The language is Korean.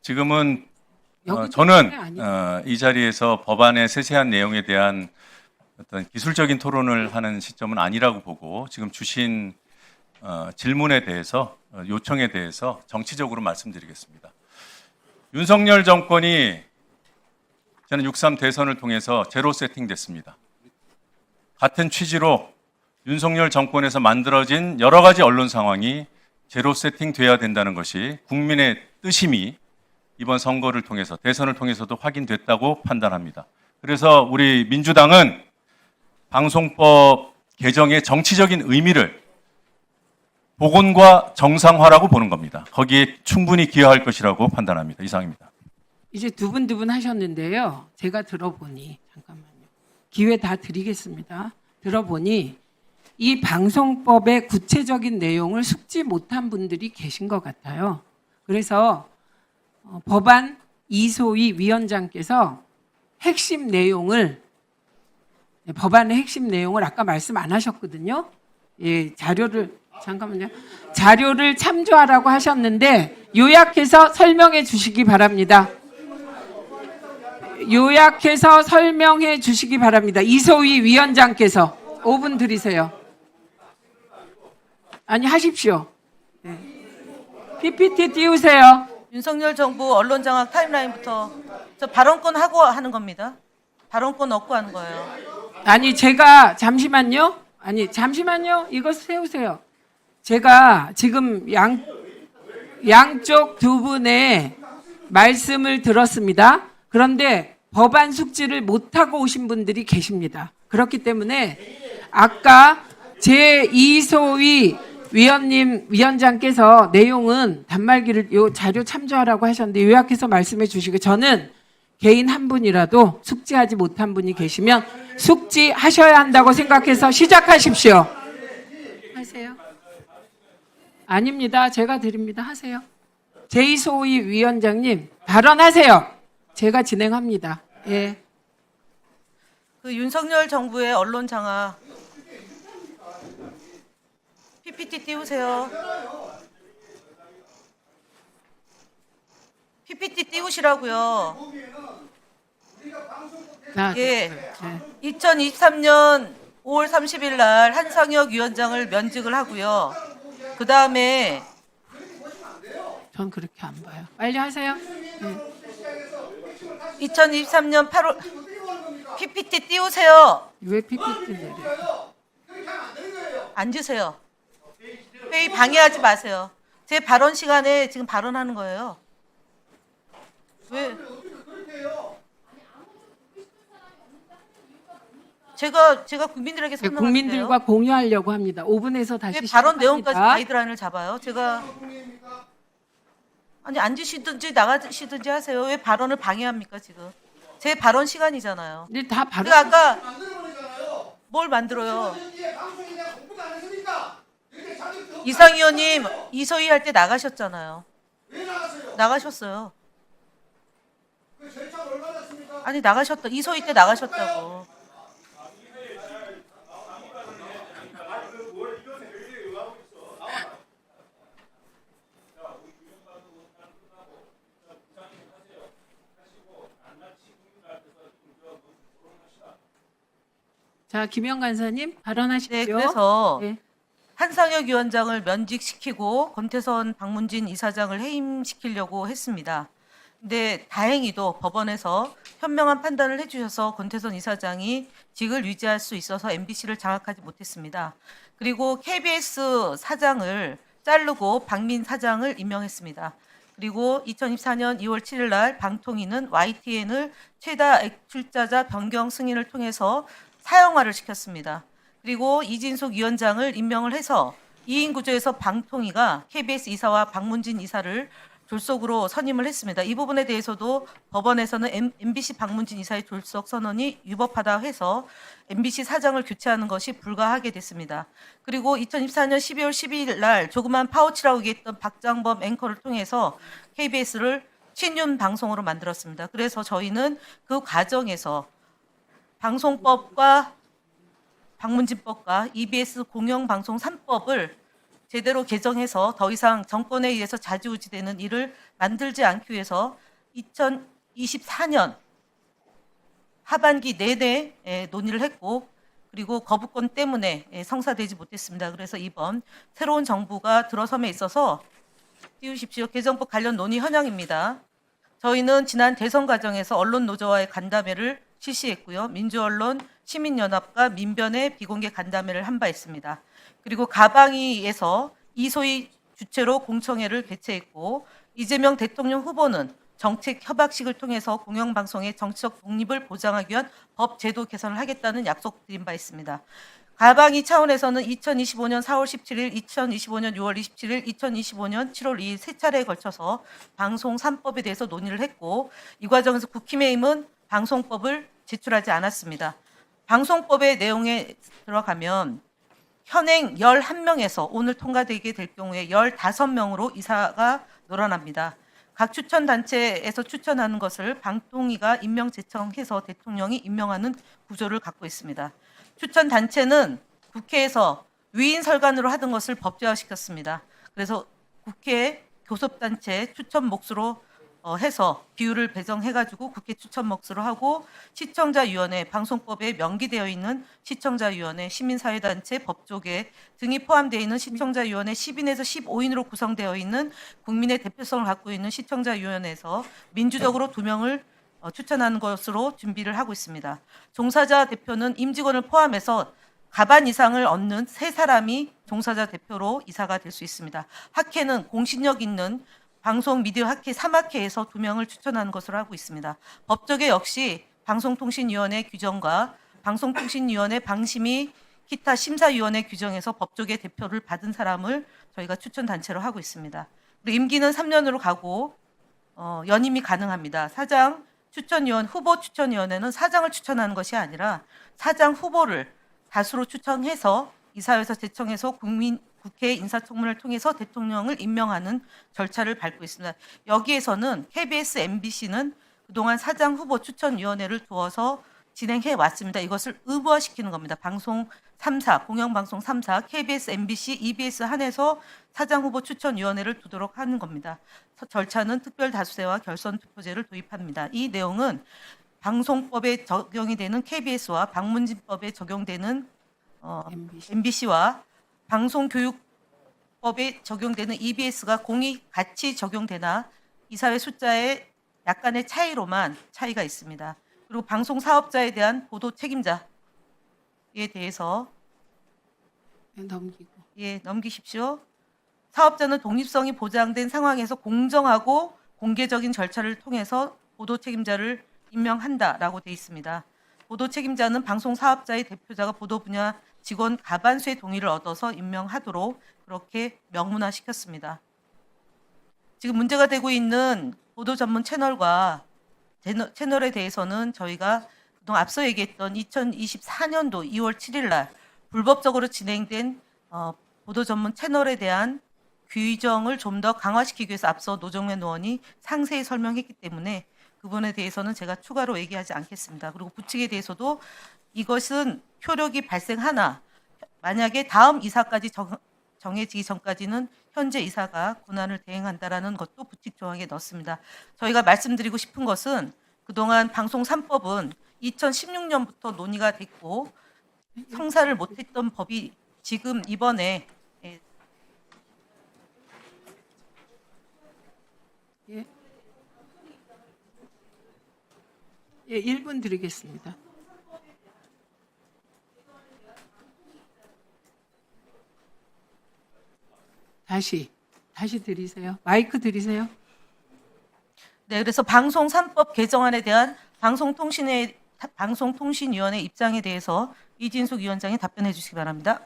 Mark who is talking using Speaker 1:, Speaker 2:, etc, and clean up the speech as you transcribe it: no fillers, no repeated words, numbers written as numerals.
Speaker 1: 지금은
Speaker 2: 여기
Speaker 1: 저는
Speaker 2: 아니에요.
Speaker 1: 이 자리에서 법안의 세세한 내용에 대한 어떤 기술적인 토론을 하는 시점은 아니라고 보고 지금 주신 질문에 대해서 요청에 대해서 정치적으로 말씀드리겠습니다. 윤석열 정권이 저는 6.3 대선을 통해서 제로 세팅됐습니다. 같은 취지로 윤석열 정권에서 만들어진 여러 가지 언론 상황이 제로 세팅돼야 된다는 것이 국민의 뜻임이 이번 선거를 통해서 대선을 통해서도 확인됐다고 판단합니다. 그래서 우리 민주당은 방송법 개정의 정치적인 의미를 복원과 정상화라고 보는 겁니다. 거기에 충분히 기여할 것이라고 판단합니다. 이상입니다.
Speaker 2: 이제 두 분 하셨는데요. 제가 들어보니 잠깐만요. 기회 다 드리겠습니다. 들어보니 이 방송법의 구체적인 내용을 숙지 못한 분들이 계신 것 같아요. 그래서 법안 이소희 위원장께서 핵심 내용을 법안의 핵심 내용을 아까 말씀 안 하셨거든요. 예, 잠깐만요. 자료를 참조하라고 하셨는데 요약해서 설명해 주시기 바랍니다. 요약해서 설명해 주시기 바랍니다. 이소희 위원장께서 5분 드리세요. 아니 하십시오. 네. PPT 띄우세요.
Speaker 3: 윤석열 정부 언론 장악 타임라인부터 저 발언권 하고 하는 겁니다. 발언권 얻고 하는 거예요.
Speaker 2: 아니 제가 잠시만요. 이거 세우세요. 제가 지금 양쪽 두 분의 말씀을 들었습니다. 그런데 법안 숙지를 못하고 오신 분들이 계십니다. 그렇기 때문에 아까 이소희 위원장께서 내용은 단말기를 요 자료 참조하라고 하셨는데 요약해서 말씀해 주시고 저는 개인 한 분이라도 숙지하지 못한 분이 계시면 숙지하셔야 한다고 생각해서 시작하십시오. 하세요. 아닙니다. 제가 드립니다. 하세요. 제이소희 위원장님 발언하세요. 제가 진행합니다. 예.
Speaker 3: 그 윤석열 정부의 언론 장악 PPT 띄우세요. PPT 띄우시라고요. 예. 2023년 5월 30일 날 한상혁 위원장을 면직을 하고요. 그 다음에
Speaker 2: 전 그렇게 안 봐요. 빨리 하세요.
Speaker 3: 2023년 8월 PPT 띄우세요.
Speaker 2: 왜 PPT 내려?
Speaker 3: 앉으세요. 회의 방해하지 마세요. 제 발언 시간에 지금 발언하는 거예요. 왜? 제가 국민들에게 설명하는데요.
Speaker 2: 국민들과 공유하려고 합니다. 5분에서 다시
Speaker 3: 왜 발언
Speaker 2: 시작합니다.
Speaker 3: 내용까지 가이드라인을 잡아요? 제가 아니 앉으시든지 나가시든지 하세요. 왜 발언을 방해합니까 지금? 제 발언 시간이잖아요.
Speaker 2: 근데 다 바로
Speaker 3: 제가 아까 뭘 만들어요? 이상위원님 이소희 할 때 나가셨잖아요. 나가셨어요. 아니 나가셨다. 이소희 때 나가셨다고.
Speaker 2: 자, 김영 간사님 발언하십시오.
Speaker 3: 네, 그래서
Speaker 2: 네.
Speaker 3: 한상혁 위원장을 면직시키고 권태선 박문진 이사장을 해임시키려고 했습니다. 근데 다행히도 법원에서 현명한 판단을 해주셔서 권태선 이사장이 직을 유지할 수 있어서 MBC를 장악하지 못했습니다. 그리고 KBS 사장을 자르고 박민 사장을 임명했습니다. 그리고 2024년 2월 7일 날 방통위는 YTN을 최다 출자자 변경 승인을 통해서 사형화를 시켰습니다. 그리고 이진숙 위원장을 임명을 해서 2인 구조에서 방통위가 KBS 이사와 박문진 이사를 졸속으로 선임을 했습니다. 이 부분에 대해서도 법원에서는 MBC 박문진 이사의 졸속 선언이 위법하다 해서 MBC 사장을 교체하는 것이 불가하게 됐습니다. 그리고 2024년 12월 12일 날 조그만 파우치라고 얘기했던 박장범 앵커를 통해서 KBS를 친윤 방송으로 만들었습니다. 그래서 저희는 그 과정에서 방송법과 방문진법과 EBS 공영방송 3법을 제대로 개정해서 더 이상 정권에 의해서 좌지우지되는 일을 만들지 않기 위해서 2024년 하반기 내내 논의를 했고, 그리고 거부권 때문에 성사되지 못했습니다. 그래서 이번 새로운 정부가 들어섬에 있어서 띄우십시오. 개정법 관련 논의 현황입니다. 저희는 지난 대선 과정에서 언론 노조와의 간담회를 실시했고요. 민주언론 시민연합과 민변의 비공개 간담회를 한 바 있습니다. 그리고 가방위에서 이소희 주최로 공청회를 개최했고, 이재명 대통령 후보는 정책 협약식을 통해서 공영방송의 정치적 독립을 보장하기 위한 법 제도 개선을 하겠다는 약속드린 바 있습니다. 가방위 차원에서는 2025년 4월 17일, 2025년 6월 27일, 2025년 7월 2일 세 차례에 걸쳐서 방송 3법에 대해서 논의를 했고, 이 과정에서 국힘의힘은 방송법을 제출하지 않았습니다. 방송법의 내용에 들어가면 현행 11명에서 오늘 통과되게 될 경우에 15명으로 이사가 늘어납니다. 각 추천단체에서 추천하는 것을 방통위가 임명 제청해서 대통령이 임명하는 구조를 갖고 있습니다. 추천단체는 국회에서 위인 설관으로 하던 것을 법제화시켰습니다. 그래서 국회 교섭단체 추천 몫으로 해서 비율을 배정해가지고 국회 추천 몫으로 하고, 시청자위원회, 방송법에 명기되어 있는 시청자위원회, 시민사회단체, 법조계 등이 포함되어 있는 시청자위원회 10인에서 15인으로 구성되어 있는 국민의 대표성을 갖고 있는 시청자위원회에서 민주적으로 2명을 추천하는 것으로 준비를 하고 있습니다. 종사자 대표는 임직원을 포함해서 가반 이상을 얻는 3사람이 종사자 대표로 이사가 될 수 있습니다. 학회는 공신력 있는 방송 미디어 학회 3학회에서 2명을 추천하는 것으로 하고 있습니다. 법조계 역시 방송통신위원회 규정과 방송통신위원회 방심위 기타 심사위원회 규정에서 법조계 대표를 받은 사람을 저희가 추천단체로 하고 있습니다. 그리고 임기는 3년으로 가고 연임이 가능합니다. 사장 추천위원, 후보 추천위원회는 사장을 추천하는 것이 아니라 사장 후보를 다수로 추천해서 이사회에서 제청해서 국회 인사청문회를 통해서 대통령을 임명하는 절차를 밟고 있습니다. 여기에서는 KBS, MBC는 그동안 사장 후보 추천위원회를 두어서 진행해 왔습니다. 이것을 의무화시키는 겁니다. 방송 3사, 공영방송 3사, KBS, MBC, EBS 한해서 사장 후보 추천위원회를 두도록 하는 겁니다. 절차는 특별다수제와 결선투표제를 도입합니다. 이 내용은 방송법에 적용이 되는 KBS와 방문진법에 적용되는 MBC와 방송교육법에 적용되는 EBS가 공이 같이 적용되나 이사회 숫자의 약간의 차이로만 차이가 있습니다. 그리고 방송 사업자에 대한 보도 책임자에 대해서 넘기십시오. 사업자는 독립성이 보장된 상황에서 공정하고 공개적인 절차를 통해서 보도 책임자를 임명한다라고 되어 있습니다. 보도 책임자는 방송 사업자의 대표자가 보도 분야 직원 과반수의 동의를 얻어서 임명하도록 그렇게 명문화시켰습니다. 지금 문제가 되고 있는 보도 전문 채널과 채널에 대해서는 저희가 그동안 앞서 얘기했던 2024년도 2월 7일 날 불법적으로 진행된 보도 전문 채널에 대한 규정을 좀 더 강화시키기 위해서 앞서 노정면 의원이 상세히 설명했기 때문에 그 부분에 대해서는 제가 추가로 얘기하지 않겠습니다. 그리고 부칙에 대해서도 이것은 효력이 발생하나 만약에 다음 이사까지 정해지기 전까지는 현재 이사가 권한을 대행한다라는 것도 부칙 조항에 넣습니다. 저희가 말씀드리고 싶은 것은 그동안 방송 3법은 2016년부터 논의가 됐고 성사를 못했던 법이 지금 이번에
Speaker 2: 예, 1분 드리겠습니다. 다시 드리세요. 마이크 드리세요.
Speaker 3: 네, 그래서 방송 3법 개정안에 대한 방송통신위원회 입장에 대해서 이진숙 위원장이 답변해 주시기 바랍니다.